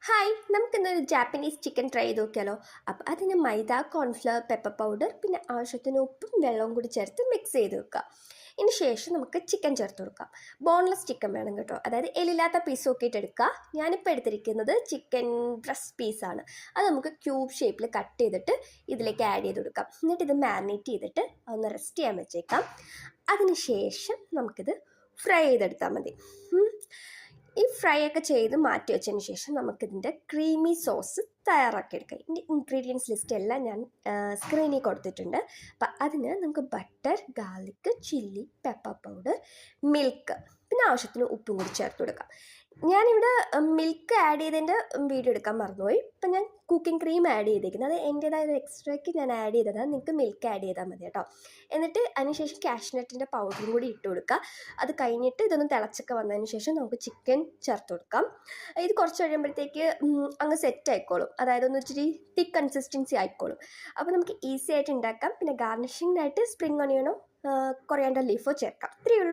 Hi, നമുക്കിന്നൊരു Japanese chicken try ചെയ്ത് നോക്കിയാലോ. അപ്പോൾ അതിന് മൈദ, കോൺഫ്ലവർ, പെപ്പർ പൗഡർ, പിന്നെ ആവശ്യത്തിന് ഉപ്പും വെള്ളവും കൂടി ചേർത്ത് മിക്സ് ചെയ്ത് വെക്കുക. ഇതിന് ശേഷം നമുക്ക് ചിക്കൻ ചേർത്ത് കൊടുക്കാം. ബോൺലെസ് ചിക്കൻ വേണം കേട്ടോ, അതായത് എല്ലില്ലാത്ത പീസ് നോക്കിയിട്ട് എടുക്കുക. ഞാനിപ്പോൾ എടുത്തിരിക്കുന്നത് ചിക്കൻ ബ്രസ്റ്റ് പീസാണ്. അത് നമുക്ക് ക്യൂബ് ഷേപ്പിൽ കട്ട് ചെയ്തിട്ട് ഇതിലേക്ക് ആഡ് ചെയ്ത് കൊടുക്കാം. എന്നിട്ട് ഇത് മാരിനേറ്റ് ചെയ്തിട്ട് ഒന്ന് റെസ്റ്റ് ചെയ്യാൻ വെച്ചേക്കാം. അതിന് ശേഷം നമുക്കിത് ഫ്രൈ ചെയ്തെടുത്താൽ മതി. ഈ ഫ്രൈ ഒക്കെ ചെയ്ത് മാറ്റി വെച്ചതിന് ശേഷം നമുക്കിതിൻ്റെ ക്രീമി സോസ് തയ്യാറാക്കിയെടുക്കാം. ഇതിൻ്റെ ഇൻഗ്രീഡിയൻസ് ലിസ്റ്റ് എല്ലാം ഞാൻ സ്ക്രീനിൽ കൊടുത്തിട്ടുണ്ട്. അപ്പം അതിന് നമുക്ക് butter, garlic, chilli, pepper powder, milk, പിന്നെ ആവശ്യത്തിന് ഉപ്പും കൂടി ചേർത്ത് കൊടുക്കാം. ഞാനിവിടെ മിൽക്ക് ആഡ് ചെയ്തതിൻ്റെ വീഡിയോ എടുക്കാൻ മറന്നുപോയി. ഇപ്പം ഞാൻ കുക്കിംഗ് ക്രീം ആഡ് ചെയ്തേക്കുന്നത് അത് എൻ്റേതായ ഒരു എക്സ്ട്രാക്ക് ഞാൻ ആഡ് ചെയ്തതാണ്. നിങ്ങൾക്ക് മിൽക്ക് ആഡ് ചെയ്താൽ മതി കേട്ടോ. എന്നിട്ട് അതിനുശേഷം കാഷ്നട്ടിൻ്റെ പൗഡറും കൂടി ഇട്ട് കൊടുക്കുക. അത് കഴിഞ്ഞിട്ട് ഇതൊന്ന് തിളച്ചൊക്കെ വന്നതിന് ശേഷം നമുക്ക് ചിക്കൻ ചേർത്ത് കൊടുക്കാം. ഇത് കുറച്ച് കഴിയുമ്പോഴത്തേക്ക് അങ്ങ് സെറ്റ് ആയിക്കോളും, അതായത് ഒന്ന് ഇച്ചിരി തിക്ക് കൺസിസ്റ്റൻസി ആയിക്കോളും. അപ്പോൾ നമുക്ക് ഈസി ആയിട്ട് ഉണ്ടാക്കാം. പിന്നെ ഗാർണിഷിങ്ങിനായിട്ട് സ്പ്രിംഗ് ഒണിയനോ കൊറിയാൻഡർ ലീഫോ ചേർക്കാം. ഇത്രയേ ഉള്ളൂ.